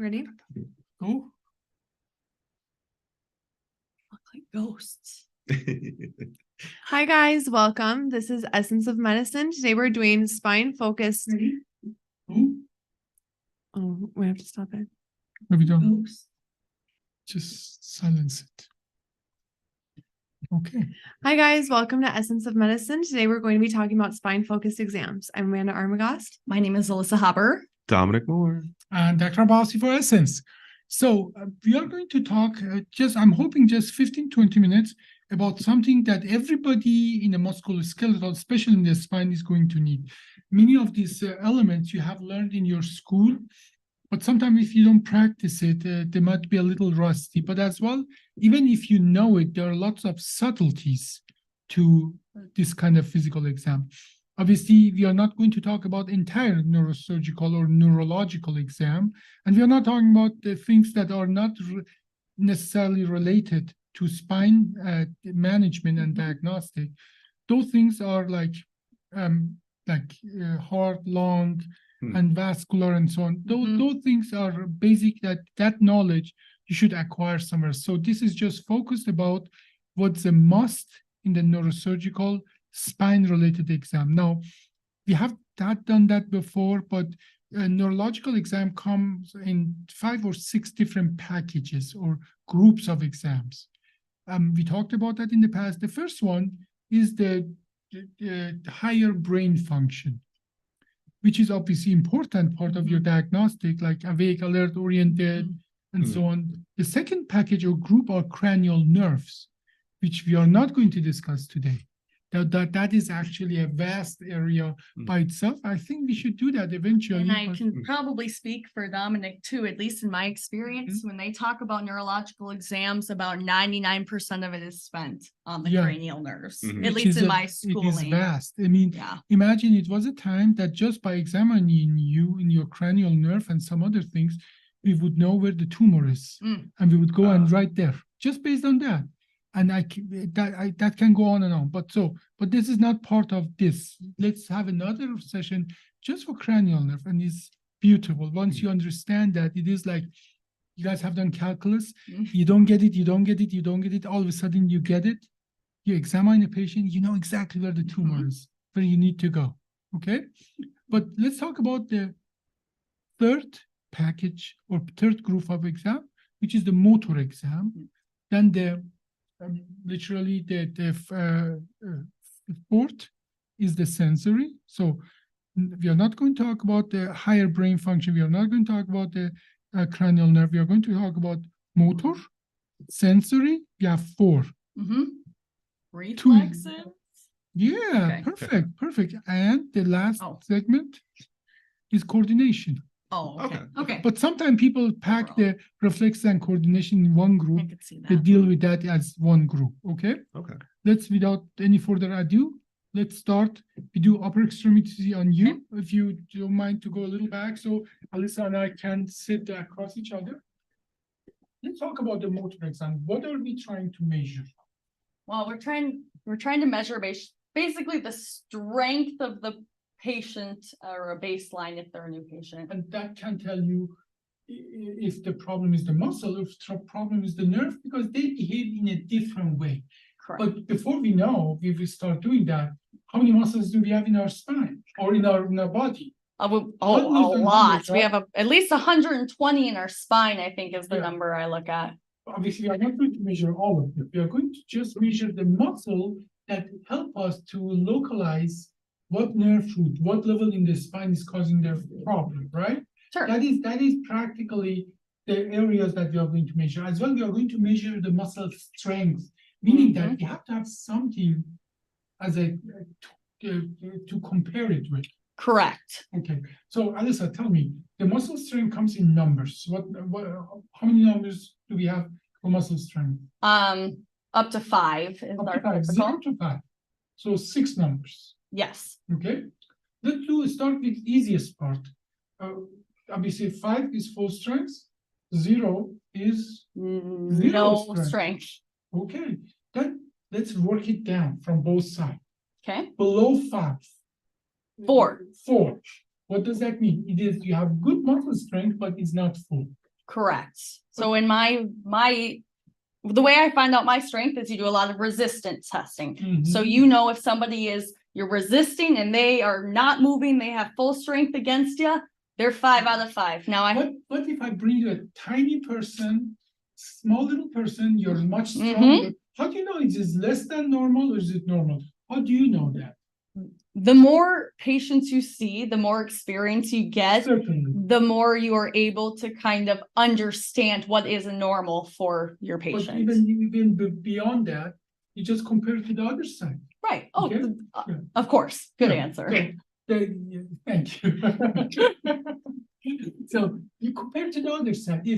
Ready? Go. Look like ghosts. Hi guys, welcome. This is Essence of Medicine. Today we're doing spine focused. Ready? Go. Oh, we have to stop it. No, we don't. Just silence it. Okay. Hi guys, welcome to Essence of Medicine. Today we're going to be talking about spine focused exams. I'm Amanda Armagast. My name is Alyssa Haber. Dominic Moore. And Dr. Bossi for Essence. So we are going to talk I'm hoping just 15-20 minutes about something that everybody in the musculoskeletal, especially in the spine, is going to need. Many of these elements you have learned in your school, but sometimes if you don't practice it, they might be a little rusty. But as well, even if you know it, there are lots of subtleties to this kind of physical exam. Obviously, we are not going to talk about entire neurosurgical or neurological exam, and we are not talking about the things that are not necessarily related to spine management and diagnostic. Those things are like heart, lung, and vascular and so on. Those things are basic, that knowledge you should acquire somewhere. So this is just focused about what's a must in the neurosurgical spine-related exam. Now, we have done that before, but a neurological exam comes in 5 or 6 different packages or groups of exams. We talked about that in the past. The first one is the higher brain function, which is obviously important part of your diagnostic, like awake, alert, oriented, and so on. The second package or group are cranial nerves, which we are not going to discuss today. That is actually a vast area by itself. I think we should do that eventually. And I can probably speak for Dominic too, at least in my experience, when they talk about neurological exams, about 99% of it is spent on the cranial nerves, at least in my schooling. It is vast. I mean, imagine it was a time that just by examining you in your cranial nerve and some other things, we would know where the tumor is. And we would go and right there, just based on that. And that can go on and on. But this is not part of this. Let's have another session just for cranial nerve, and it's beautiful. Once you understand that, it is like you guys have done calculus. You don't get it, you don't get it, you don't get it. All of a sudden you get it. You examine a patient, you know exactly where the tumor is, where you need to go. Okay? But let's talk about the third package or third group of exam, which is the motor exam. Then literally the fourth is the sensory. So we are not going to talk about the higher brain function. We are not going to talk about the cranial nerve. We are going to talk about motor, sensory. We have 4. Reflexes? Yeah, okay. Perfect. And the last segment is coordination. Oh, okay. But sometimes people pack the reflex and coordination in one group. I could see that. They deal with that as one group. Okay. Let's, without any further ado, let's start. We do upper extremity on you. If you don't mind to go a little back, so Alyssa and I can sit across each other. Let's talk about the motor exam. What are we trying to measure? Well, we're trying to measure basically the strength of the patient or a baseline if they're a new patient. And that can tell you if the problem is the muscle, if the problem is the nerve, because they behave in a different way. Correct. But before we we start doing that, how many muscles do we have in our spine or in our body? A lot. We have at least 120 in our spine, I think is the number I look at. Obviously, we are not going to measure all of them. We are going to just measure the muscle that help us to localize what nerve root, what level in the spine is causing their problem, right? Sure. That is practically the areas that we are going to measure. As well, we are going to measure the muscle strength, meaning that we have to have something as to compare it with. Correct. Okay. So, Alyssa, tell me, the muscle strength comes in numbers. How many numbers do we have for muscle strength? Up to 5 is our typical. 0 to 5. So 6 numbers. Yes. Okay. Let's start with the easiest part. Obviously, 5 is full strength. 0 is no strength. Okay. Then let's work it down from both sides. Okay. Below 5. 4. 4. What does that mean? It is you have good muscle strength, but it's not full. Correct. So in the way I find out my strength is you do a lot of resistance testing. So you know if somebody you're resisting and they are not moving, they have full strength against you, they're 5 out of 5. Now What if I bring you a tiny person, small little person, you're much stronger? How do you know it is less than normal or is it normal? How do you know that? The more patients you see, the more experience you get, Certainly. the more you are able to kind of understand what is normal for your But patient. even beyond that, you just compare it to the other side. Right. Oh, Okay. of course. Good Yeah. answer. Thank you. So you compare to the other side.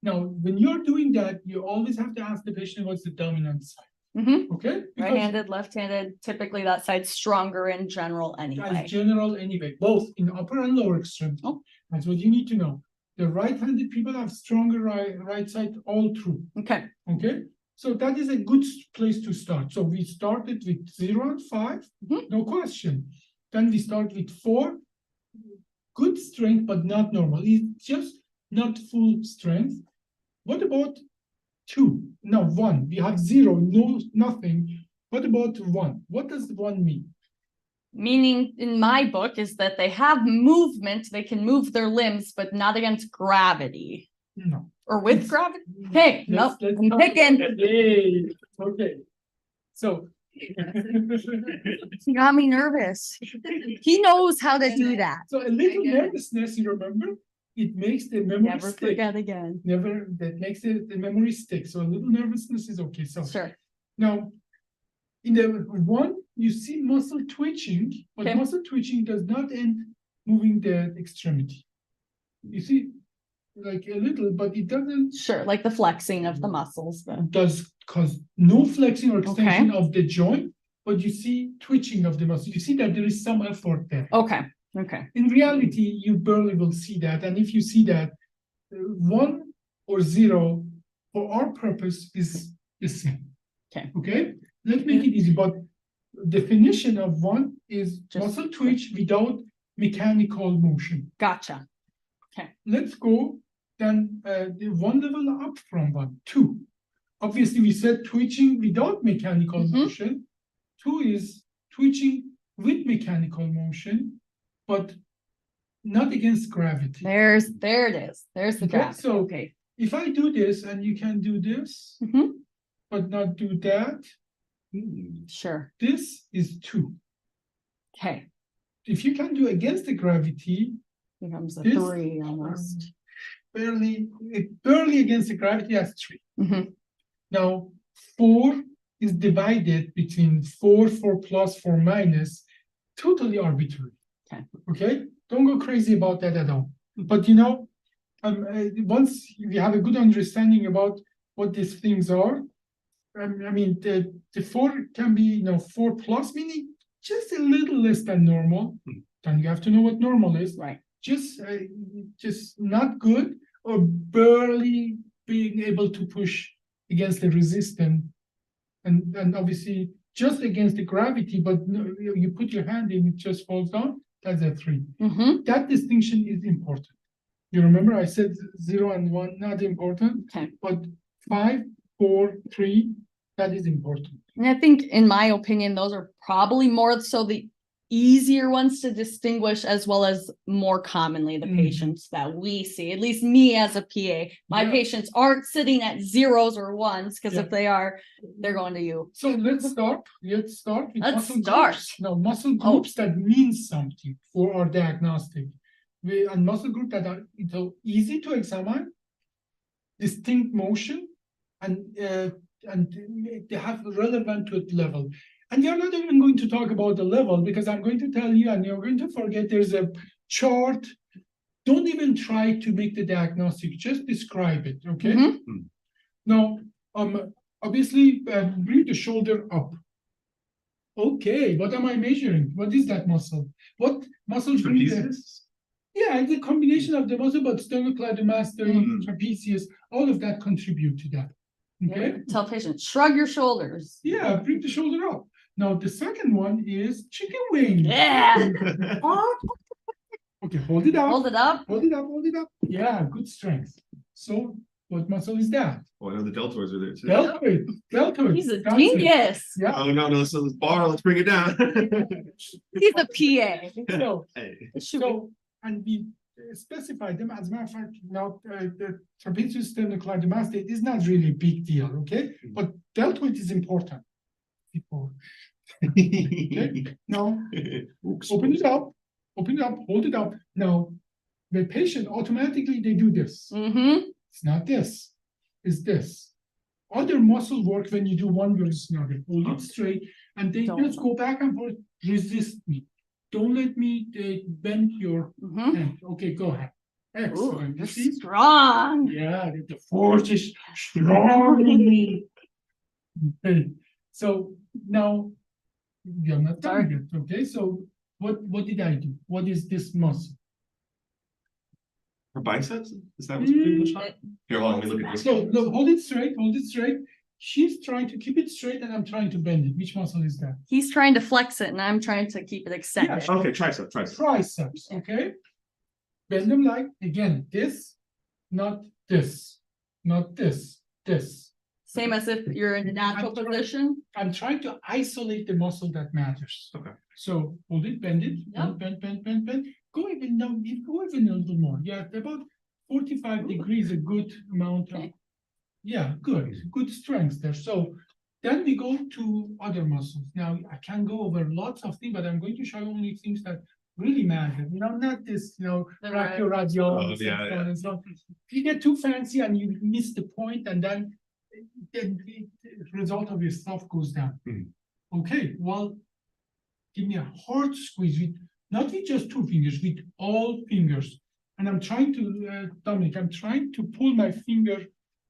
Now, when you're doing that, you always have to ask the patient what's the dominant side. Okay? Because Right-handed, left-handed, typically that side's stronger in general as anyway. general anyway, both in upper and lower extremity. Oh. That's what you need to know. The right-handed people have stronger right side all through. Okay. Okay, so that is a good place to start. So we started with 0 and 5, no question. Then we start with 4, good strength, but not normal. It's just not full strength. What about 2? Now 1, we have 0, no, nothing. What about 1? What does 1 mean? Meaning in my book is that they have movement, they can move their limbs, but not against gravity. No. Or with gravity? Hey, nope, Let's I'm picking. Hey, okay. So He got me nervous. He knows how to do that. So a little nervousness, you remember, it makes the memory Never stick. forget again. That makes the memory stick. So a little nervousness is okay. So Sure. now, in the 1, you see muscle twitching, but Okay. muscle twitching does not end moving the extremity. You see, like a little, but it doesn't. Sure, like the flexing of the muscles. Does cause no flexing or extension of the joint, but you see twitching of the muscle. You see that there is some effort there. Okay. Okay. In reality, you barely will see that. And if you see that, 1 or 0 for our purpose is the same. Okay. Okay. Let's make it easy. But definition of 1 is Just- muscle twitch without mechanical motion. Gotcha. Let's go then the 1 level up from 1, 2. Obviously, we said twitching without mechanical motion. 2 is twitching with mechanical motion, but not against gravity. There it is. There's the Okay, graph. so- Okay. If I do this and you can do this, but not do that, Sure. this is 2. Okay. If you can do against the gravity, Becomes a This- 3 almost. barely against the gravity, that's 3. Now, 4 is divided between 4 plus, 4 minus, totally arbitrary. Okay? Don't go crazy about that at all. But once we have a good understanding about what these things are, I mean, the 4 can be, 4 plus, meaning just a little less than normal. Then you have to know what normal is. Right. Just not good or barely being able to push against the resistance, and obviously just against the gravity, but you put your hand in, it just falls down. That's a 3. That distinction is important. You remember I said 0 and 1 not important, Okay. but 5, 4, 3 that is important. And I think, in my opinion, those are probably more so the easier ones to distinguish, as well as more commonly the patients that we see, at least me as a PA. My Yeah. patients aren't sitting at 0s or 1s, because Yeah. if they are, they're going to you. So let's start with Let's muscle start. groups. Now, muscle groups that mean something for our diagnostic. And muscle groups that are easy to examine, distinct motion, and they have relevant to level. And we are not even going to talk about the level, because I'm going to tell you, and you're going to forget, there's a chart. Don't even try to make the diagnostic, just describe it, okay? Now, obviously, bring the shoulder up. Okay, what am I measuring? What is that muscle? What muscle group is? Yeah, the combination of the muscle, but sternocleidomastoid, trapezius, all of that contribute to that. Okay. Tell patients, shrug your shoulders. Yeah, bring the shoulder up. Now, the second one is chicken wing. Yeah. Okay, hold it up. Hold it up. Hold it up, hold it up. Yeah, good strength. So what muscle is that? Oh, I know the deltoids are there too. Deltoid. Deltoid. He's a That's it. genius. Yeah. Oh, no, so this bar, let's bring it down. He's a PA. So, Hey. Should we- so, and we specify them, as a matter of fact, now, the trapezius sternocleidomastoid is not really a big deal, okay? But deltoid is important. People, okay? Now, Oops. open it up, hold it up. Now, the patient automatically, they do this. Mm-hmm. It's not this, it's this. Other muscle work when you do one versus another. Hold it straight, and they Don't. just go back and forth, resist me. Don't let me bend your Mm-hmm. hand. Okay, go ahead. Excellent. You see? Strong. Yeah, the force is strong in me. Okay, so now you're not done yet. Okay, so what did I do? What is this muscle? Her biceps? Is that what's being pushed on? Here, hold on, let me look at this. So no, hold it straight, hold it straight. She's trying to keep it straight, and I'm trying to bend it. Which muscle is that? He's trying to flex it and I'm trying to keep it extended. Okay, tricep. Triceps. Okay. Bend them like again. This, not this, not this. This. Same as if you're in a natural I'm trying- position. I'm trying to isolate the muscle that matters. Okay. So hold it, bend it, Yep. bend. Go even down, go even a little more. Yeah, about 45 degrees, a good amount of. Okay. Yeah, good strength there. So then we go to other muscles. Now I can go over lots of things, but I'm going to show you only things that really matter. Not this, The brachioradialis Oh, and yeah, so on and so on. If you get too fancy and you miss the point, and then the result of your stuff goes down. Mhm. Okay, well, give me a hard squeeze with not with just two fingers, with all fingers. And I'm trying to, Dominic, I'm trying to pull my finger.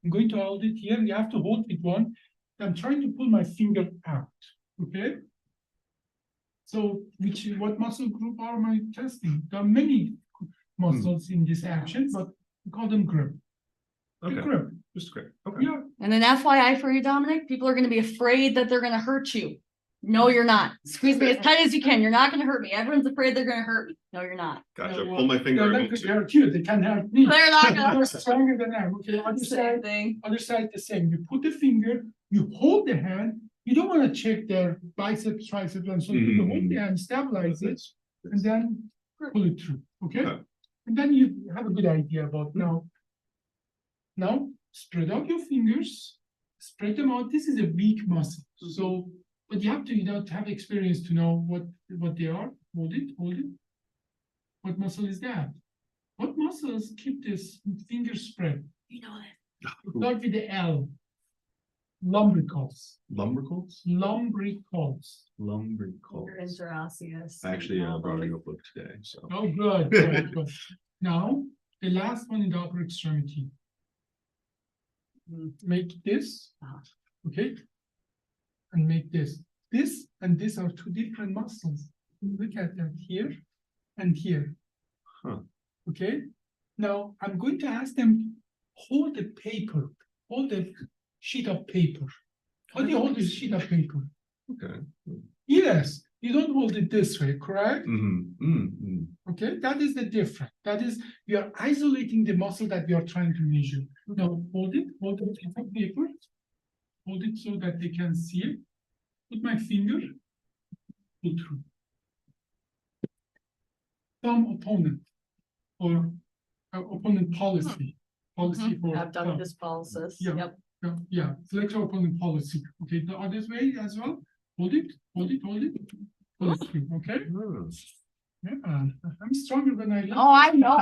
I'm going to hold it here. You have to hold with one. I'm trying to pull my finger out. Okay. So, what muscle group are I testing? There are many muscles in this action, but we call them grip. The Okay, grip. just great. Okay. Yeah. And then FYI for you, Dominic, people are gonna be afraid that they're gonna hurt you. No, you're not. Squeeze me as tight as you can. You're not gonna hurt me. Everyone's afraid they're gonna hurt me. No, you're not. Gotcha. well, Pull my finger. They're I not won't going to too. hurt you. They can hurt me. They're not gonna. They're stronger than I am. Okay, other Same side, thing. other side the same. You put the finger, you hold the hand. You don't want to check their biceps, triceps, and so on. You hold the hand, stabilize it, and then pull it through. Okay, Okay. and then you have a good idea about now. Now spread out your fingers, spread them out. This is a weak muscle, so but you have to have experience to know what they are. Hold it, hold it. What muscle is that? What muscles keep this finger spread? You know it. Start with the L. Lumbricals. Lumbricals? Lumbricals. Lumbricals. interosseous. I actually brought a notebook today, so. Oh, good, good, good. Now, the last one in the upper extremity. Make this, okay? And make this. This and this are two different muscles. Look at that here and here. Huh. Okay? Now, I'm going to ask them, hold the paper, hold the sheet of paper. How do you hold this sheet of paper? Okay. Yes, you don't hold it this way, correct? Okay, that is the difference. That is, you are isolating the muscle that we are trying to measure. Now, hold it, hold the sheet of paper. Hold it so that they can see it. Put my finger, pull through. Thumb opponent or opponent policy. Policy for I've done thumb. this pulses. Yeah. Yep. Yeah, flexor opponent policy. Okay, the other way as well. Hold it, hold it, hold it. Pull it through, okay? Yeah, I'm stronger than I look. Oh, I know.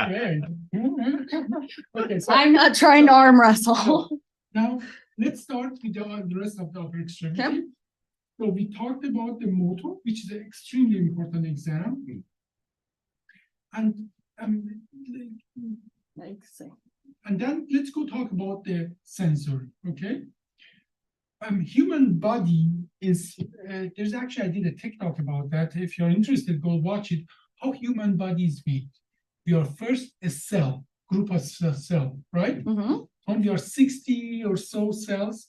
Okay. Okay, so I'm not trying to arm wrestle. now let's start with the rest of the upper extremity. Okay. So we talked about the motor, which is an extremely important exam. And and then let's go talk about the sensory, okay? Human body is, there's actually, I did a TikTok about that. If you're interested, go watch it. How human body is made. We are first a cell, group of cell, right? Mhm. When we are 60 or so cells,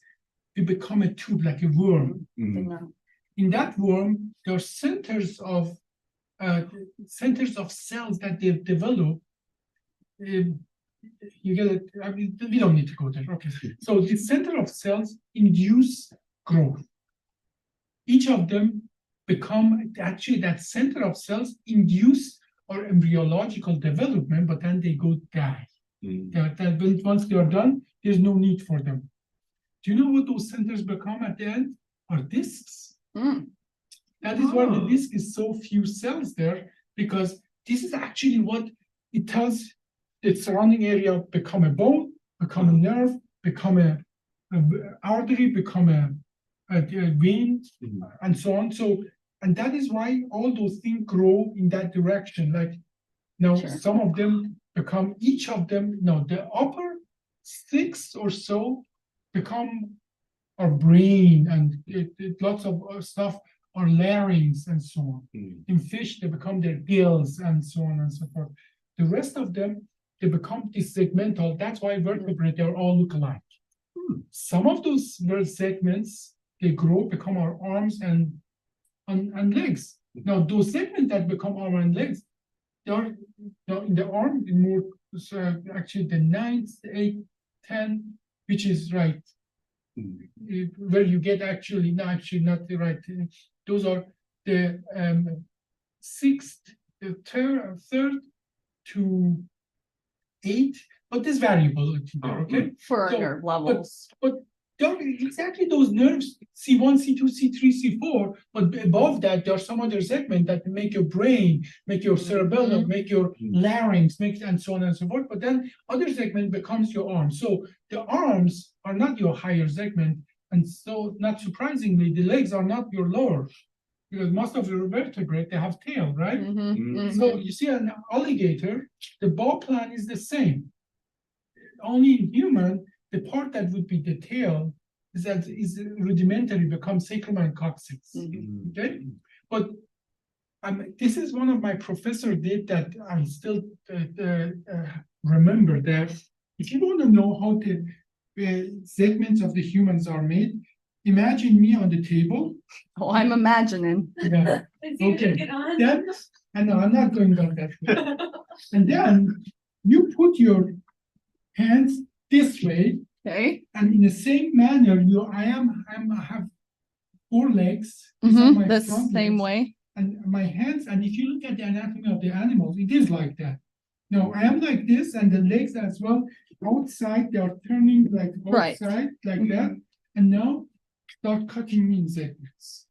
we become a tube, like a worm. In that worm, there are centers of cells that they develop you get it. I mean, we don't need to go there. Okay. So the center of cells induce growth. Each of them become actually that center of cells induce or embryological development, but then they go die. Once they are done, there's no need for them. Do you know what those centers become at the end? Are discs. That is why the disc is so few cells there, because this is actually what it tells the surrounding area become a bone, become a nerve, become a artery, become a vein, and so on. So, and that is why all those things grow in that direction. Like now, some of them become, each of them, no, the upper 6 or so become our brain, and lots of stuff, or larynx, and so on. In fish, they become their gills, and so on and so forth. The rest of them, they become this segmental. That's why vertebrae, they all look alike. Some of those segments, they grow, become our arms and legs. Now, those segments that become arm and legs, they are in the arm, in more, actually the 9th, 8th, 10th, which is right. Where you get actually, no, actually not the right. Those are the 6th, the 3rd to 8th, but there's variability there, okay? For So, nerve levels. But exactly those nerves, C1, C2, C3, C4, but above that, there are some other segments that make your brain, make your cerebellum, make your larynx, make and so on and so forth. But then other segment becomes your arm. So the arms are not your higher segment, and so not surprisingly, the legs are not your lower, because most of your vertebrates, they have tail, right? So you see an alligator, the ball plan is the same. Only in human, the part that would be the tail is rudimentary, becomes sacrum and coccyx. Okay, but this is one of my professor did that I still remember that. If you want to know how the segments of the humans are made, imagine me on the table. Oh, I'm imagining. Yeah. Okay. Then, I know I'm not going down that way. And then you put your hands this way, Okay. and in the same manner, I have 4 legs. These are my The front same legs, way. and my hands. And if you look at the anatomy of the animals, it is like that. Now I am like this, and the legs as well. Outside, they are turning like outside, like that. And now start cutting in segments.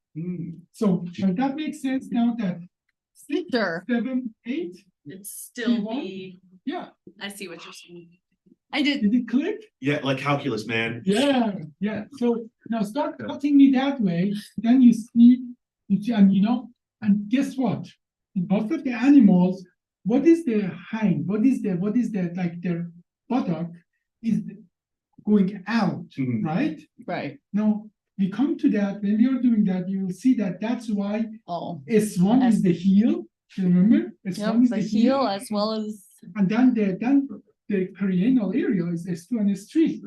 So does that make sense now that 6, Sure. 7, 8? It's still C1? the, Yeah. I see what you're saying. I did. Did it click? Yeah, like calculus, man. Yeah. So now start cutting it that way. Then you see, and and guess what? In most of the animals, what is their hind? What is their like their buttock is going out, right? Right. Now we come to that. When we are doing that, you will see that that's why Oh. S1 is the heel. You remember? S1 is The heel as well as. and then the perianal area is S2 and S3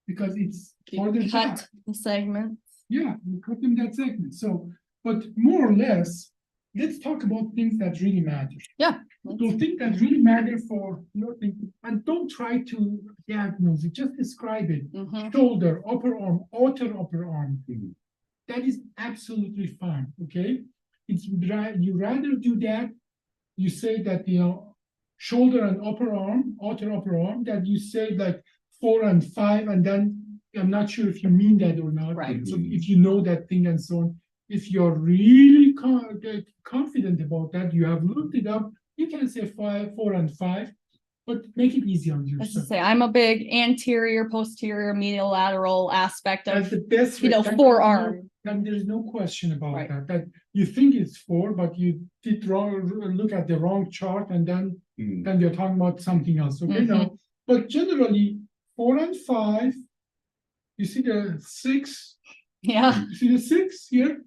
because it's further back. Cut the segment. Yeah, you cut them that segment. So, but more or less, let's talk about things that really matter. Yeah. So things that really matter for your thing, and don't try to diagnose it, just describe it. Shoulder, upper arm, outer upper arm. That is absolutely fine, okay? You rather do that, you say that, shoulder and upper arm, outer upper arm, that you say like 4 and 5, and then I'm not sure if you mean that or not. Right. So if you know that thing and so on, if you're really confident about that, you have looked it up, you can say 4 and 5, but make it easy on Let's yourself. just say I'm a big anterior, posterior, medial, lateral aspect That's of, the best way. forearm. And there is no question about Right. that you think it's 4, but you did look at the wrong chart, and then you're talking about something else. Okay, now, but generally 4 and 5, you see the 6, Yeah. you see the 6 here,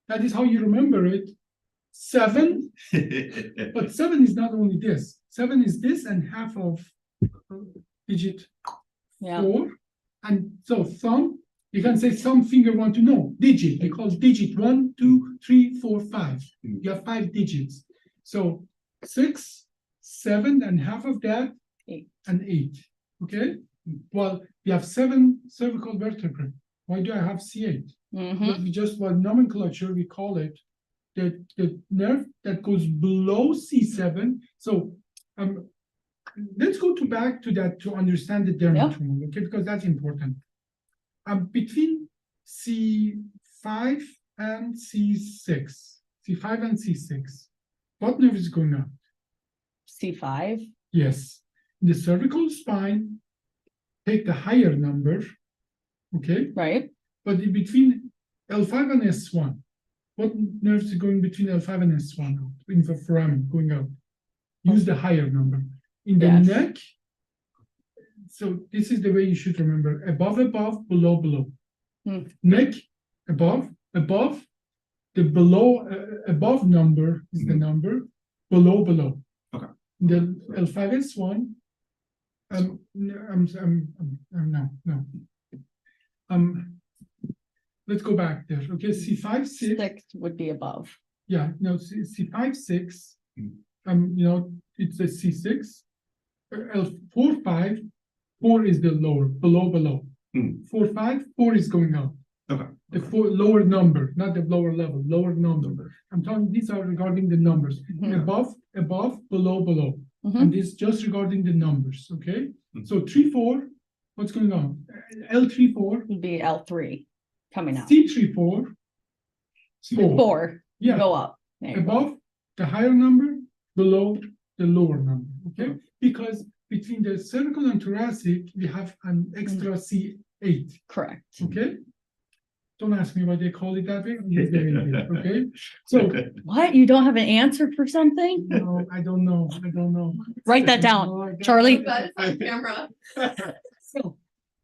that is how you remember it. 7, but 7 is not only this, 7 is this and half of digit 4, and so thumb, you can say thumb, finger 1 to know, digit, because digit 1, 2, 3, 4, 5, you have 5 digits. So 6, 7, and half of that, 8. and 8. okay? Well, we have 7 cervical vertebrae. Why do I have C8? Mhm. But we just, by nomenclature, we call it the nerve that goes below C7. So, let's go back to that to understand the dermatome, okay? Because that's important. Between C5 and C6, what nerve is going out? C5. Yes, in the cervical spine, take the higher number, okay? Right. But in between L5 and S1, what nerves is going between L5 and S1 out? In the foramen going out. Use the higher number. In the Yes. neck, so this is the way you should remember. Above, below, below. Hmm. Neck, above, the below, above number is the number, below. Okay. The L5S1, let's go back there. Okay, C5, 6. 6 would be above. Yeah, no, C5, 6. Mm. It's a C6. L4, 5. 4 is the lower, below. 4, 5, 4 is going out. Okay. The lower number, not the lower level, lower number. I'm talking, these are regarding the numbers. Mhm. Above, below. Mhm. And this just regarding the numbers, okay? Mhm. So 3, 4, what's going on? L3, 4, Would be L3 coming out. C3, 4, 4. 4. Yeah. Go up. There you go. Above the higher number, below the lower number, okay? Because between the cervical and thoracic, we have an extra C8, Correct. okay? Don't ask me why they call it that way. I'm just saying it, okay? So, What? You don't have an answer for something? no, I don't know. Write that down, No, I don't- Charlie. That's on camera. So,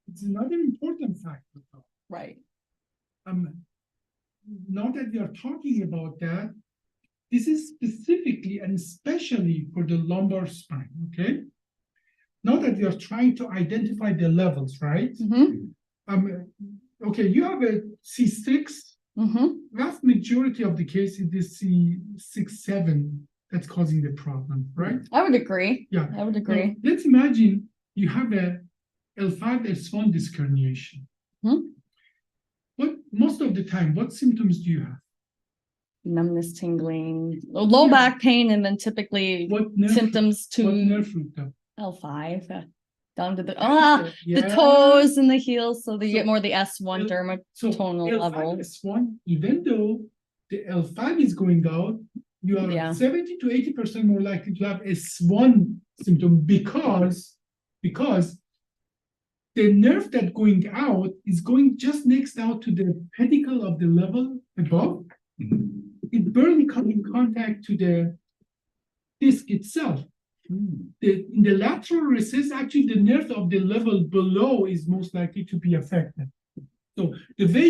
it's another important factor. Though. Right. Now that we are talking about that, this is specifically and especially for the lumbar spine, okay? Now that we are trying to identify the levels, right? Mhm. Okay, you have a C6. Mhm. Vast majority of the cases, this C6, 7 that's causing the problem, right? I would agree. Yeah. I would Now, agree. let's imagine you have a L5, S1 disc herniation. Hmm? Most of the time, what symptoms do you have? Numbness, tingling, low Yeah. back pain, and then typically What nerve? symptoms What to nerve root though? L5 down to the the Yeah. toes and the heels, so they So- get more the S1 So dermatonal L5, level. S1, even though the L5 is going out, you are Yeah. 70 to 80% more likely to have S1 symptom because the nerve that going out is going just next out to the pedicle of the level above. Mhm. It barely comes in contact to the disc itself. In the lateral recess, actually the nerve of the level below is most likely to be affected. So the way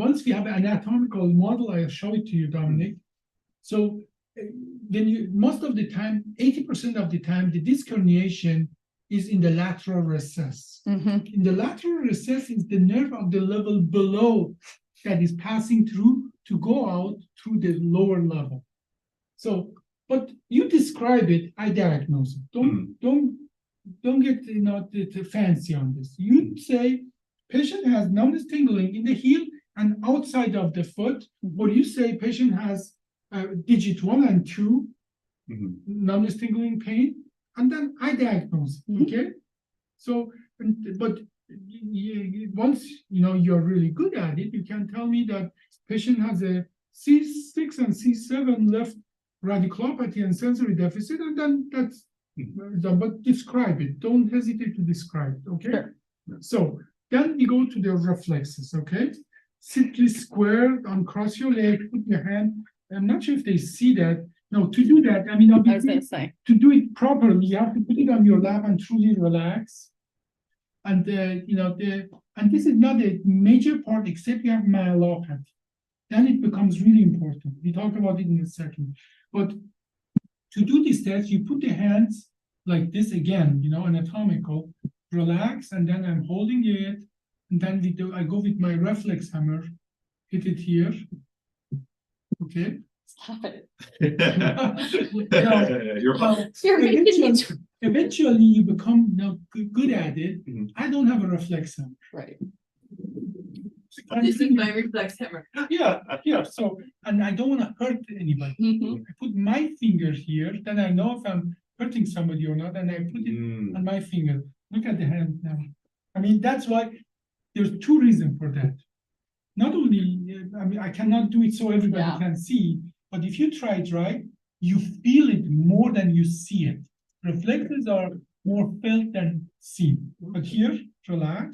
once we have an anatomical model, I'll show it to you, Dominic. So then most of the time, 80% of the time, the disc herniation is in the lateral recess. Mhm. In the lateral recess is the nerve of the level below that is passing through to go out through the lower level. So, but you describe it, I diagnose it. Don't get too fancy on this. You say patient has numbness tingling in the heel and outside of the foot, or you say patient has digit 1 and 2 Mhm. numbness tingling pain, and then I diagnose it, okay? So, but once you're really good at it, you can tell me that patient has a C6 and C7 left radiculopathy and sensory deficit, and then that's but describe it. Don't hesitate to describe it, okay? Sure. So then we go to the reflexes, okay? Sit square, uncross your leg, put your hand. I'm not sure if they see that. No, to do that, I mean, I was gonna say. to do it properly, you have to put it on your lap and truly relax. And and this is not a major part except you have myelopathy. Then it becomes really important. We talk about it in a second. But to do this test, you put the hands like this again, anatomical, relax, and then I'm holding it, and then I go with my reflex hammer, hit it here. Okay, Stop it. You're Well, You're making me. eventually you become good at it. Mhm. I don't have a reflex arm. Right. This is my reflex hammer. Yeah, so, and I don't wanna hurt anybody. Mhm. I put my finger here, then I know if I'm hurting somebody or not, and I put it Mm. on my finger. Look at the hand now. I mean, that's why there's two reasons for that. Not only, I mean, I cannot do it so everybody Yeah. can see, but if you try it right, you feel it more than you see it. Reflexes are more felt than seen. But here, relax.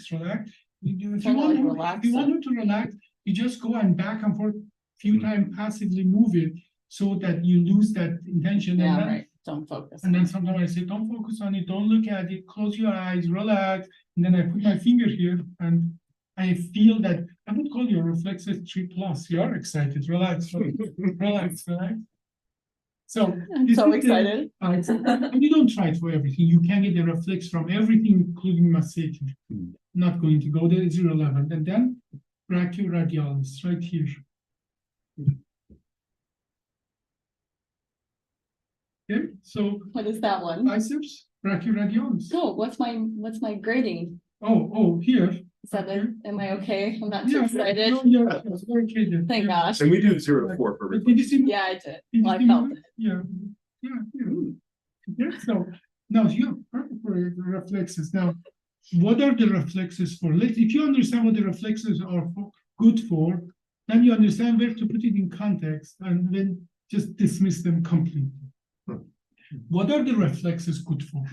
If you Kinda want like to, relax if you want it. her to relax, you just go and back and forth few times, passively move it so that you lose that intention. Yeah, And then, right. Don't focus. and then sometimes I say, don't focus on it, don't look at it, close your eyes, relax. And then I put my finger here and I feel that I would call your reflexes 3+. You're excited, relax. So. I'm this so is the- excited. And you don't try it for everything. You can get a reflex from everything, including masseter. Hmm. Not going to go there, it's irrelevant. And then brachioradialis, right here. Okay, so What is that one? biceps, brachioradialis. No, what's my grading? Oh, here. Is that it? Am I okay? I'm not too Yeah, excited. no, yeah, it's okay then. Thank Yeah. gosh. And we do 0 to 4 for Did you reflex. see? Yeah, I did. Did you Well, I see felt mine? it. Yeah. So, now you're perfect for reflexes. Now, what are the reflexes for? If you understand what the reflexes are good for, then you understand where to put it in context and then just dismiss them completely. Hmm. What are the reflexes good for?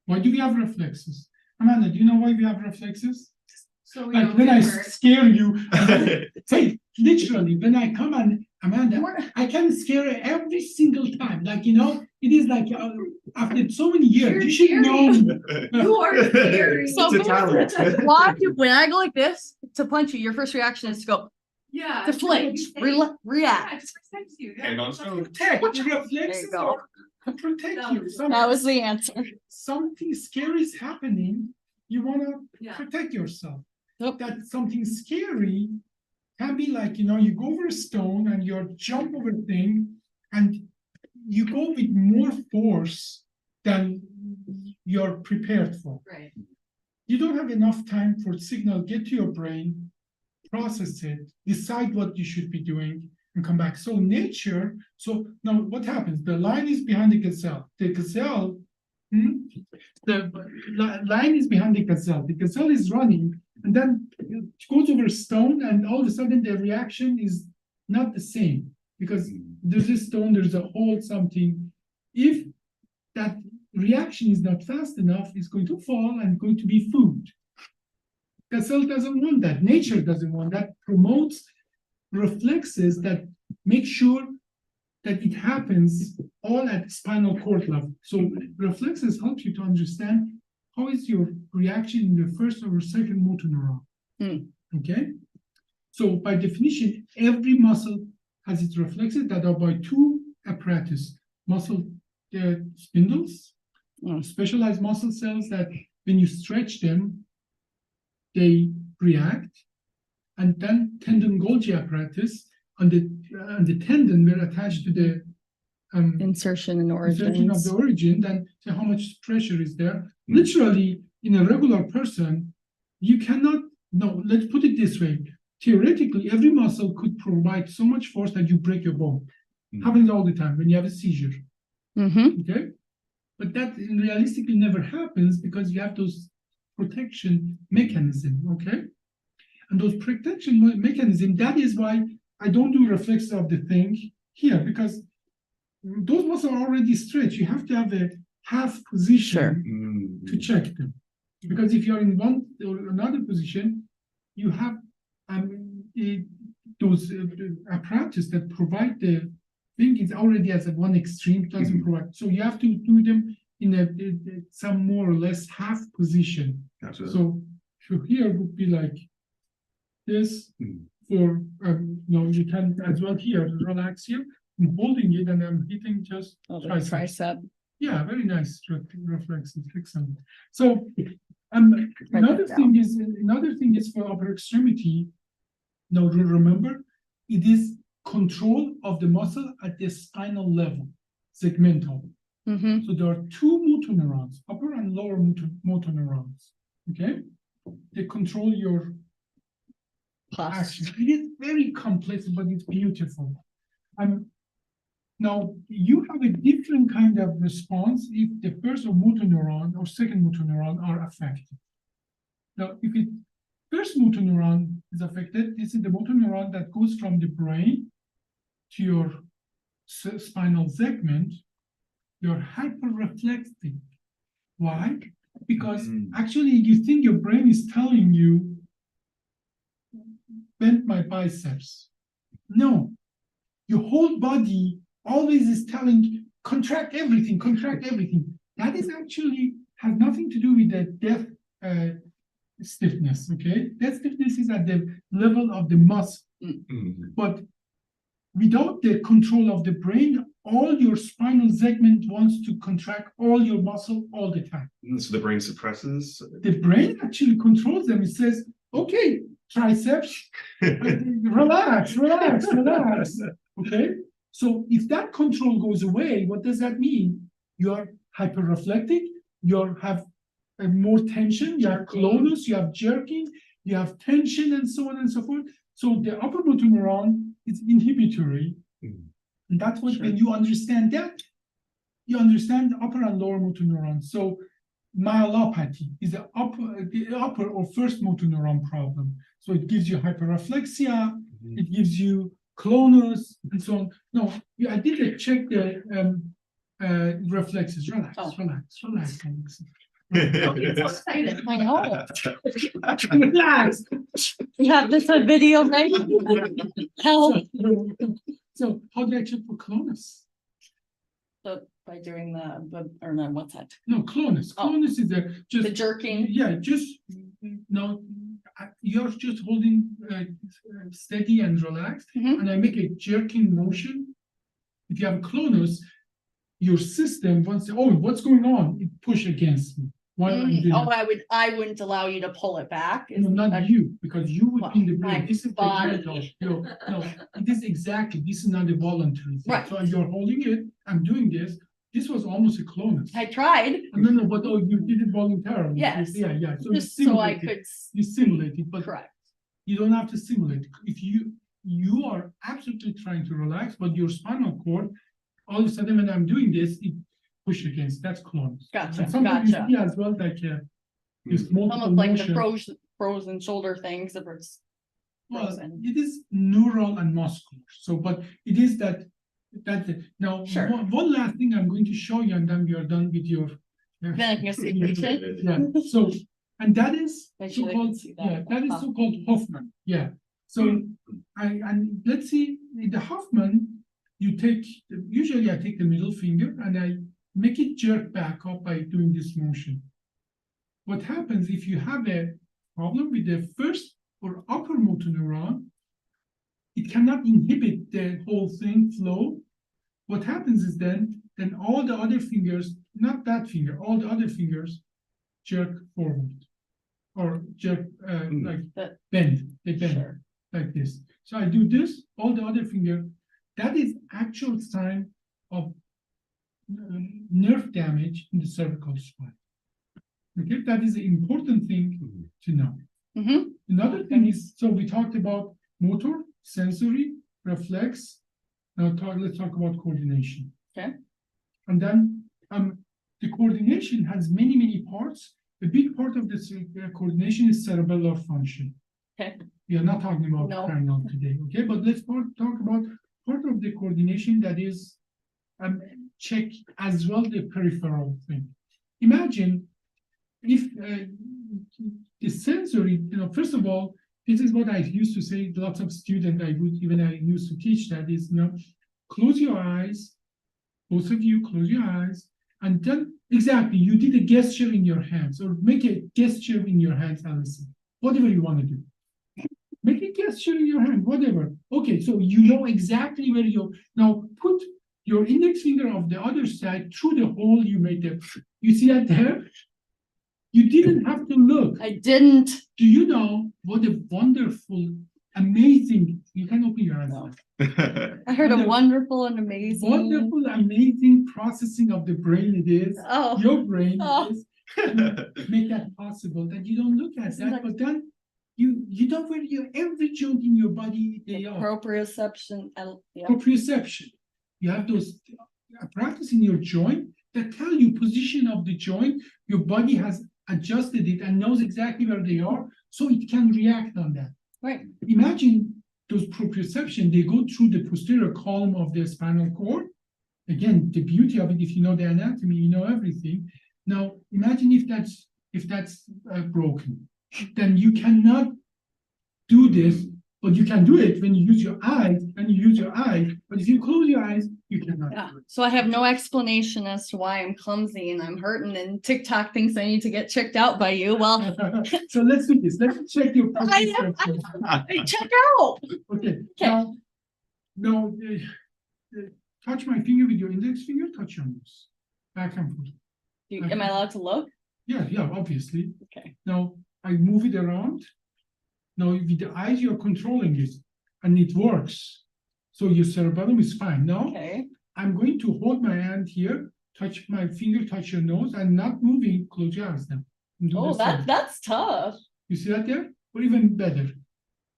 Why do we have reflexes? Amanda, do you know why we have reflexes? So we Like don't when I get hurt. scare you, say literally, when I come and Amanda, We're- I can scare her every single time. Like, it is like after so many years, You're you should know. You are scary. It's So a talent. Why do, when I go like this to punch you, your first reaction is to go, Yeah. to flinch, Yeah, react. it just protects you. Hand on stone. Protect, reflexes There you go. are to protect That you. was- That was the answer. Something scary is happening, you wanna Yeah. protect yourself. Yep. That something scary can be like, you go over a stone and you jump over a thing and you go with more force than you're prepared for. Right. You don't have enough time for signal, get to your brain, process it, decide what you should be doing, and come back. So nature, so now what happens? The line is behind the gazelle. The gazelle, the line is behind the gazelle. The gazelle is running, and then it goes over a stone, and all of a sudden the reaction is not the same because there's a stone, there's a hole, something. If that reaction is not fast enough, it's going to fall and going to be food. Gazelle doesn't want that. Nature doesn't want that. Promotes reflexes that make sure that it happens all at spinal cord level. So reflexes help you to understand how is your reaction in the first or second motor neuron. Okay. So by definition, every muscle has its reflexes that are by two apparatus: muscle spindles, specialized muscle cells that when you stretch them, they react, and then tendon Golgi apparatus on the tendon were attached to the Insertion and insertion of origins. the origin, then say how much pressure is there. Literally, in a regular person, you cannot. No, let's put it this way. Theoretically, every muscle could provide so much force that you break your bone. Happens all the time when you have a seizure. Okay, but that realistically never happens because you have those protection mechanism. Okay, and those protection mechanism. That is why I don't do reflexes of the thing here, because those muscles are already stretched. You have to have a half position to check them, because if you're in one or another position, you have those apparatus that provide the thing is already as at one extreme, doesn't provide. So you have to do them in a some more or less half position. Gotcha. So here would be like this for you can as well here relax here. I'm holding it and I'm hitting just Tricep. yeah, very nice reflexes, excellent. So another thing is for upper extremity. Now remember, it is control of the muscle at the spinal level, segmental. Mhm. So there are two motor neurons, upper and lower motor neurons. Okay, they control your action. It is very complex, but it's beautiful. Now you have a different kind of response if the first or motor neuron or second motor neuron are affected. Now, if it first motor neuron is affected, this is the motor neuron that goes from the brain to your spinal segment. You're hyperreflective. Why? Because actually you think your brain is telling you, bend my biceps. No, your whole body always is telling, contract everything, contract everything. That is actually has nothing to do with the death stiffness, okay? That stiffness is at the level of the muscle. But without the control of the brain, all your spinal segment wants to contract all your muscle all the time. So the brain suppresses. The brain actually controls them. It says, okay, triceps, relax, relax, relax. Okay? So if that control goes away, what does that mean? You're hyperreflective, you have more tension, you have clonus, you have jerking, you have tension, and so on and so forth. So the upper motor neuron is inhibitory. And that's what, when you understand that, you understand the upper and lower motor neurons. So myelopathy is the upper or first motor neuron problem. So it gives you hyperreflexia, it gives you clonus, and so on. No, I did check the reflexes. Relax, relax, relax. I'm so excited. I know. Relax. Yeah, this a video, right? Help. So how do I check for clonus? So by doing or no, what's that? No, clonus. Oh. Clonus is just The jerking. yeah, just no. You're just holding steady and relaxed, Mhm. and I make a jerking motion. If you have clonus, your system wants to, oh, what's going on? It push against me. Why am I doing Oh, that? I wouldn't allow you to pull it back. No, not you, because you would be in the Well, brain. my This is the body. mental. No, it is exactly. This is not a voluntary thing. Right. So you're holding it. I'm doing this. This was almost a clonus. I tried, No, but oh, you did it voluntarily. Yes. Yeah, yeah. So just so I you simulate it. could. You simulate it, but Correct. you don't have to simulate. If you are absolutely trying to relax, but your spinal cord, all of a sudden when I'm doing this, it push against. That's clonus. Gotcha, And sometimes gotcha. you see as well like this multiple Almost like motion. the frozen shoulder things, if it's Well, frozen. it is neural and muscular. So, but it is that now Sure. one last thing I'm going to show you, and then we are done with your. Then I can see it. Yeah. So, and that is Make sure they can so-called, see that. yeah, that is so-called Hoffman. Yeah. So and let's see, in the Hoffman, you take usually I take the middle finger and I make it jerk back up by doing this motion. What happens if you have a problem with the first or upper motor neuron? It cannot inhibit the whole thing flow. What happens is then all the other fingers, not that finger, all the other fingers jerk forward or jerk like That- bend. They bend Sure. like this. So I do this, all the other finger. That is actual sign of nerve damage in the cervical spine. Okay, that is an important thing to know. Mhm. Another thing is, so we talked about motor, sensory, reflex. Now let's talk about coordination. Okay. And then the coordination has many parts. A big part of this coordination is cerebellar function. Okay. We are not talking about No. cranial today, okay? But let's talk about part of the coordination that is check as well the peripheral thing. Imagine if the sensory, first of all, this is what I used to say, lots of students I used to teach that is, close your eyes, both of you close your eyes, and then exactly, you did a gesture in your hands, or make a gesture in your hands, Alison, whatever you want to do. Make a gesture in your hand, whatever. Okay, so you know exactly where now put your index finger of the other side through the hole you made there. You see that there? You didn't have to look. I didn't. Do you know what a wonderful amazing. You can open your eyes. No. I heard a Wonder- wonderful and amazing. Wonderful, amazing processing of the brain it is. Oh, Your brain Oh. is to make that possible, that you don't look at Isn't that, that- but then you don't where your every joint in your body they are. proprioception. Yeah. Proprioception. You have those apparatus in your joint that tell you position of the joint. Your body has adjusted it and knows exactly where they are, so it can react on that. Right. Imagine those proprioception, they go through the posterior column of the spinal cord. Again, the beauty of it, if you know the anatomy, you know everything. Now, imagine if that's broken, then you cannot do this, but you can do it when you use your eyes, and you use your eyes. But if you close your eyes, you cannot Yeah. do it. So I have no explanation as to why I'm clumsy and I'm hurting and TikTok thinks I need to get checked out by you. Well, So let's do this. Let's check your I am- proprioception. check out. Okay, now, touch my finger with your index finger, touch your nose. Back and forth. Am I allowed to look? Yeah, obviously. Okay. Now, I move it around. Now, with the eyes, you're controlling it, and it works. So your cerebellum is fine. Now, Okay. I'm going to hold my hand here, touch my finger, touch your nose, and not moving, close your eyes now. And do Oh, the same. that's tough. You see that there? Or even better,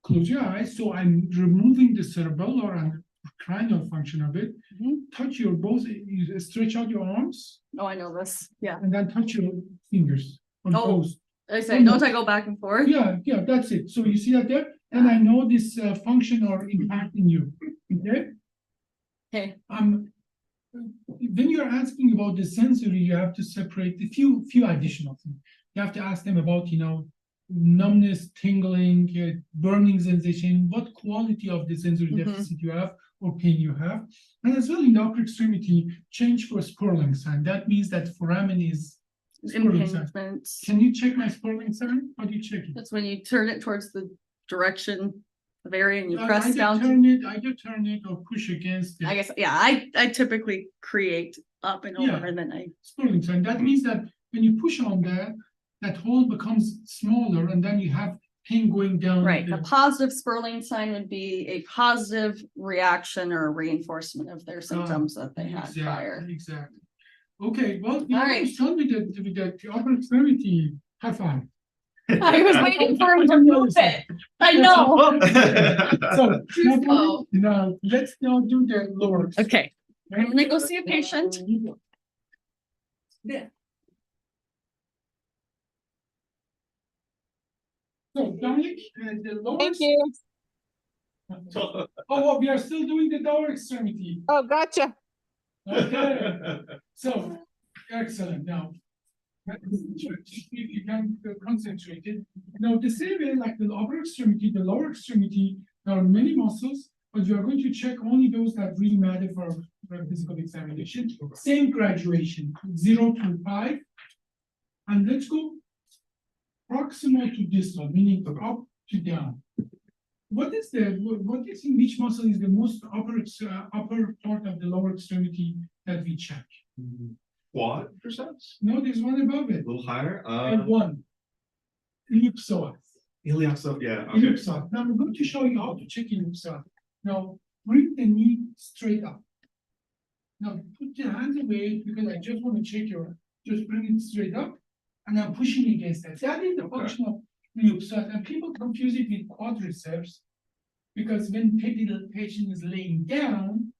close your eyes. So I'm removing the cerebellar and cranial function of it. Mhm. Touch your both, you stretch out your arms, Oh, I know this. Yeah. and then touch your fingers on Oh. both. I say, don't I go back and forth? Yeah, that's it. So you see that there? And I know this function are impacting you. Okay? Okay. When you're asking about the sensory, you have to separate a few additional things. You have to ask them about, numbness, tingling, burning sensation, what quality of the sensory Mhm. deficit you have or pain you have. And as well in the upper extremity, change for Sperling sign. That means that foramen is Sperling sign. Impingement. Can you check my Sperling sign? How do you check it? That's when you turn it towards the direction of area and you I press either down. turn it or push against it. I guess, yeah, I typically create up and over Yeah. and then I, Sperling sign. That means that when you push on that hole becomes smaller, and then you have pain going down. right, the- a positive Sperling sign would be a positive reaction or reinforcement of their symptoms that they had prior. Exactly. Okay, well, you All right. almost done with the upper extremity. High five. I was waiting for him to move it. I know. So slow. now let's now do the lower. Okay, I'm gonna go see a patient. Yeah. So Dominic, the lower. Thank you. Oh, we are still doing the lower extremity. Oh, gotcha. Okay, so, excellent, now. If you can concentrate it. Now, the same way like the upper extremity, the lower extremity, there are many muscles, but you are going to check only those that really matter for physical examination. Same graduation, 0 to 5. And let's go proximal to distal, meaning up to down. What do you think which muscle is the most upper part of the lower extremity that we check? Quadriceps? No, there's one above it. A little higher? And one. Ellipsoid. Iliopsoas, yeah. Okay. Ellipsoid. Now I'm going to show you how to check ellipsoid. Now bring the knee straight up. Now put your hands away because I just want to check just bring it straight up, and I'm pushing against that. That is the Okay. function of ellipsoid, and people confuse it with quadriceps because when the patient is laying down,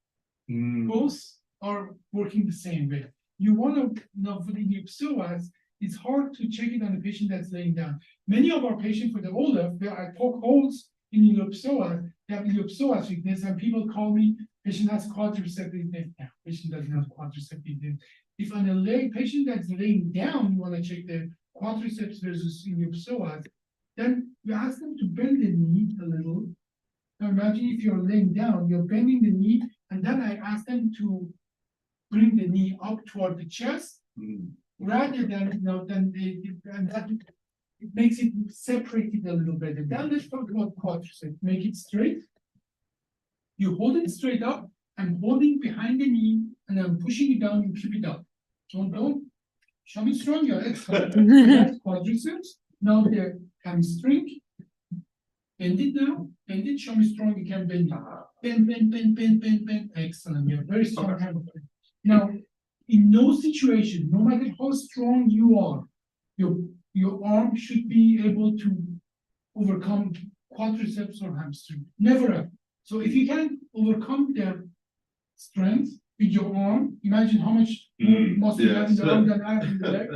Mm. both are working the same way. You want to know for the ellipsoas, it's hard to check it on a patient that's laying down. Many of our patients for the OLEF, where I poke holes in ellipsoas, they have ellipsoas weakness, and people call me, patient has quadriceps weakness. No, patient doesn't have quadriceps weakness. If on a patient that's laying down, you want to check the quadriceps versus ellipsoas, then you ask them to bend the knee a little. Now imagine if you're laying down, you're bending the knee, and then I ask them to bring the knee up toward the chest, Mm. rather than, and that it makes it separated a little better. Then let's talk about quadriceps. Make it straight. You hold it straight up. I'm holding behind the knee, and I'm pushing it down. You keep it up. Don't. Show me stronger. Excellent. That's quadriceps. Now the hamstring. Bend it now. Bend it. Show me strong. You can bend it. Bend, bend, bend, bend, bend, bend. Excellent. You're very strong. Okay. Hand. Now, in no situation, no matter how strong you are, your arm should be able to overcome quadriceps or hamstring. Never ever. So if you can overcome their strength with your arm, imagine how much more muscle you have in the arm than I have in the leg,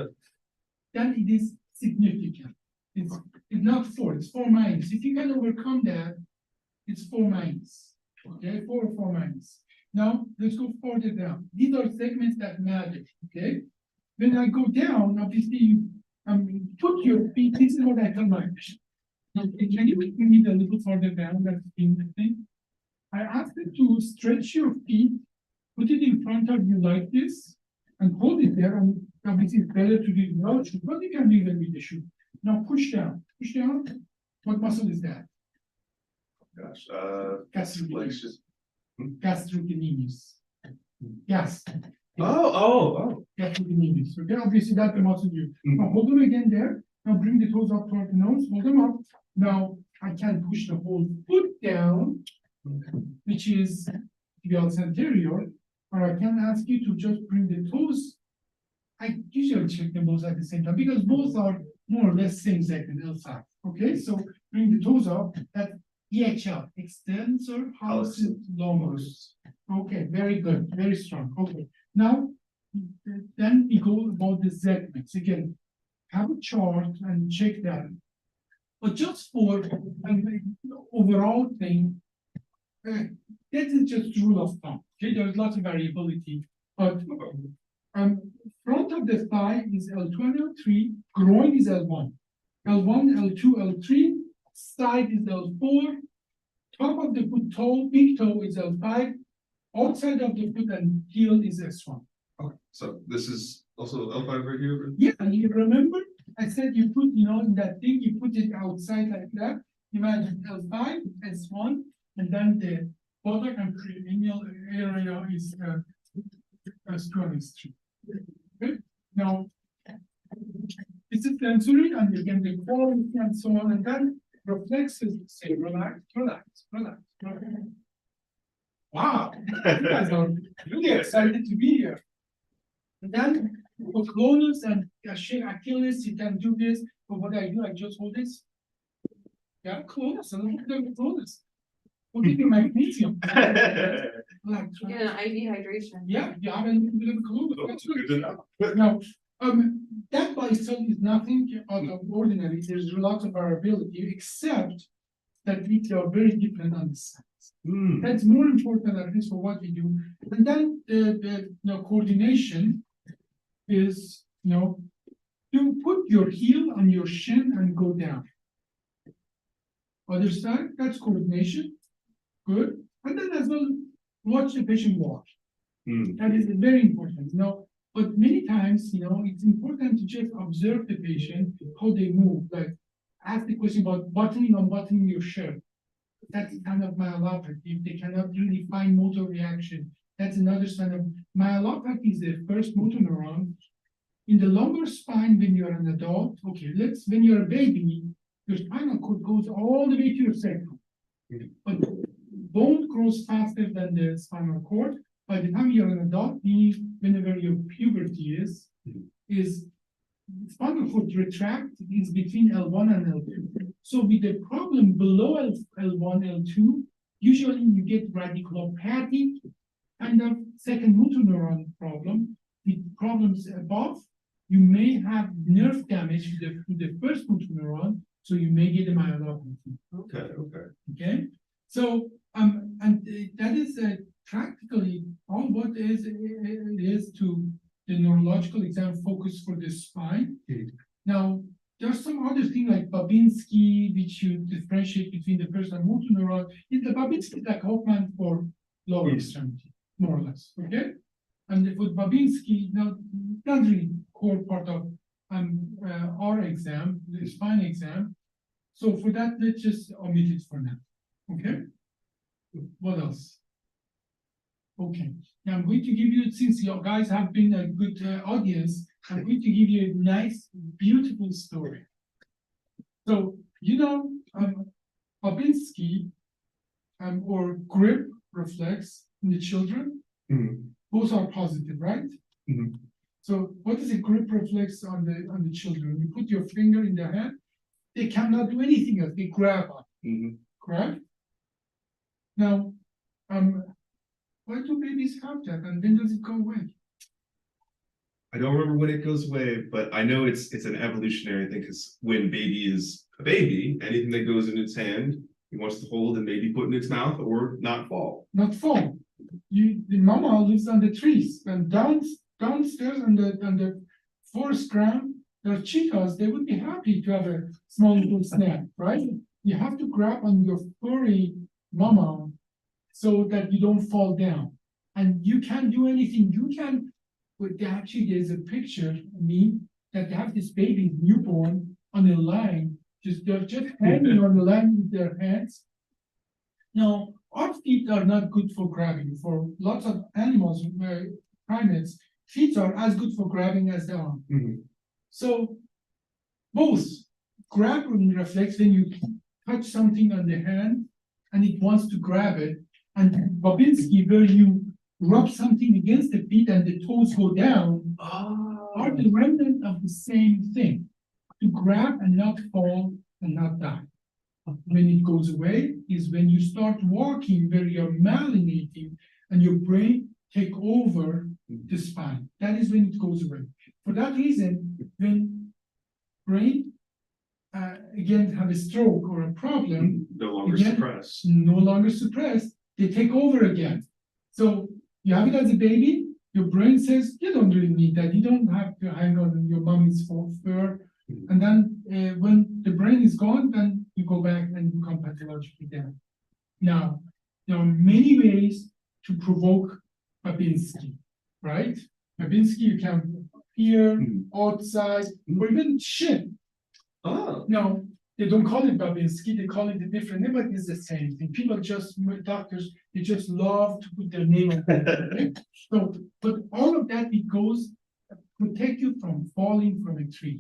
then it is significant. It's not 4, it's 4 minus. If you can overcome that, it's 4 minus. Okay, 4 or 4 minus. Now let's go further down. These are segments that matter. Okay. When I go down, obviously you put your feet. This is what I tell my patient. Can you bring it a little further down? That's the thing. I ask them to stretch your feet, put it in front of you like this, and hold it there. And obviously it's better to do it without shoe, but you can do it with the shoe. Now push down. Push down. What muscle is that? Gosh, Gastrocnemius. Gastrocnemius. Yes. oh. Gastrocnemius. Okay, obviously that's the muscle you. Mhm. Now hold them again there. Now bring the toes up toward the nose. Hold them up. Now I can push the whole foot down, which is tibialis anterior, or I can ask you to just bring the toes. I usually check them both at the same time because both are more or less same segment L5. Okay, so bring the toes up. That EHL, extensor hallucis longus. Okay, very good, very strong. Okay, now then we go about the segments again. Have a chart and check that. But just for overall thing, that is just rule of thumb. Okay, there's lots of variability, but front of the thigh is L2 and L3, groin is L1, L2, L3, side is L4, top of the foot toe, big toe is L5, outside of the foot and heel is S1. Okay, so this is also L5 right here? Yeah, and you remember I said you put, in that thing, you put it outside like that. Imagine L5, S1, and then the buttock and perineal area is S2 and S3. Okay, now it's a sensory, and again the quality and so on, and then reflexes say relax, relax, relax, relax. Wow, you guys are really excited to be here. And then for clonus and Achilles, you can do this. But what I do, I just hold this. Yeah, clonus, a little bit of clonus. We'll give you magnesium. Like, Yeah, IV hydration. yeah, you have a little bit of clonus. That's Good good. to know. Now, that by itself is nothing out of ordinary. There's lots of variability, except that we are very different on the sides. That's more important, at least for what we do. And then the coordination is, to put your heel on your shin and go down. Other side, that's coordination. Good. And then as well, watch the patient walk. That is very important. But many times, it's important to just observe the patient, how they move. Like, ask the question about unbuttoning your shirt. That's kind of myelopathy. If they cannot really find motor reaction, that's another sign of myelopathy. Is the first motor neuron in the lumbar spine when you're an adult. Okay, when you're a baby, your spinal cord goes all the way to your sacrum. But bone grows faster than the spinal cord. By the time you're an adult, whenever your puberty is spinal cord retract is between L1 and L2. So with the problem below L1, L2, usually you get radiculopathy and the second motor neuron problem. With problems above, you may have nerve damage to the first motor neuron, so you may get a myelopathy. Okay. So and that is practically all what it is to the neurological exam focus for the spine. Now, there's some other thing like Babinski, which you differentiate between the first and motor neuron. The Babinski is like Hoffman for lower extremity, more or less. Okay, and with Babinski, now not really core part of our exam, the spine exam. So for that, let's just omit it for now. Okay. What else? Okay, now I'm going to give you, since you guys have been a good audience, I'm going to give you a nice, beautiful story. So, Babinski or grip reflex in the children, Mhm. both are positive, right? Mhm. So what is a grip reflex on the children? You put your finger in their hand, they cannot do anything else. They grab on, Mhm. correct? Now, why do babies have that, and when does it go away? I don't remember when it goes away, but I know it's an evolutionary thing because when baby is a baby, anything that goes in its hand, he wants to hold and maybe put in its mouth or not fall. Not fall. The mama lives on the trees, and downstairs on the forest ground, there are cheetahs. They would be happy to have a small little snack, right? You have to grab on your furry mama so that you don't fall down. And you can't do anything. You can, but actually there's a picture of me that they have this baby newborn on a line, they're just hanging on the line with their hands. Now, our feet are not good for grabbing. For lots of animals, primates, feet are as good for grabbing as the arm. Mhm. So both grab and reflex when you touch something on the hand and it wants to grab it. And Babinski, where you rub something against the feet and the toes go down, are the remnant of the same thing. To grab and not fall and not die. When it goes away is when you start walking where you're malinating and your brain take over the spine. That is when it goes away. For that reason, when brain again have a stroke or a problem, No longer Again, suppressed. no longer suppressed, they take over again. So you have it as a baby, your brain says, you don't really need that. You don't have to hang on your mommy's fur. And then when the brain is gone, then you go back and become pathologically dead. Now, there are many ways to provoke Babinski, right? Babinski, you can here, outside, or even shit. Oh. No, they don't call it Babinski, they call it a different name, but it's the same thing. People just, doctors, they just love to put their name on it. Right? So, but all of that, it goes protect you from falling from a tree.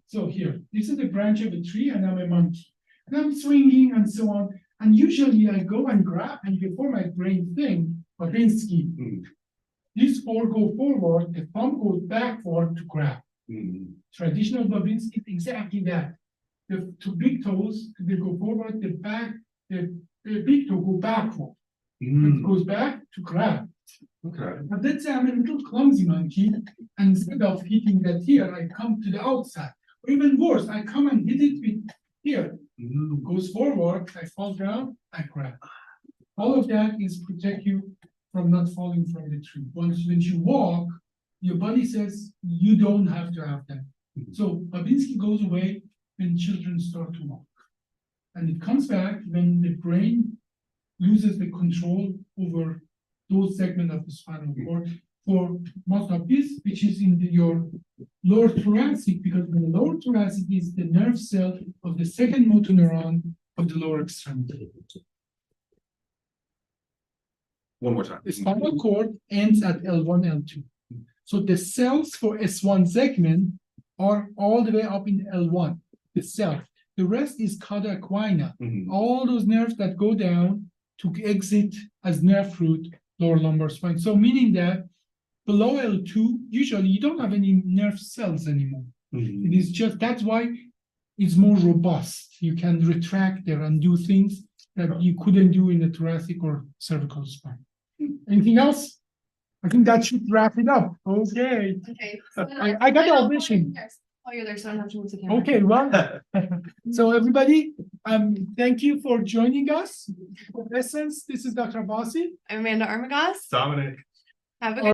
So here, this is the branch of a tree, and I'm a monkey. And I'm swinging and so on. And usually I go and grab, and before my brain thing, Babinski, these four go forward, the thumb goes backward to grab. Traditional Babinski is exactly that. The two big toes, they go forward, the big toe go backward. It goes back to grab. Okay. But let's say I'm a little clumsy monkey, and instead of hitting that here, I come to the outside. Or even worse, I come and hit it with here. Goes forward, I fall down, I grab. All of that is protect you from not falling from the tree. Once when you walk, your body says you don't have to have that. So Babinski goes away when children start to walk. And it comes back when the brain loses the control over those segments of the spinal cord for most of this, which is in your lower thoracic, because the lower thoracic is the nerve cell of the second motor neuron of the lower extremity. One more time. The spinal cord ends at L1, L2. So the cells for S1 segment are all the way up in L1, the cell. The rest is cauda equina. All those nerves that go down to exit as nerve root, lower lumbar spine. So meaning that below L2, usually you don't have any nerve cells anymore. It is just, that's why it's more robust. You can retract there and do things that you couldn't do in the thoracic or cervical spine. Anything else? I think that should wrap it up. Okay. Okay. I got the audition. Oh, you're there, so I don't have to move the camera. Okay, well, so everybody, thank you for joining us. For Essence, this is Dr. Abbasi. I'm Amanda Armagoss. Dominic. Have a good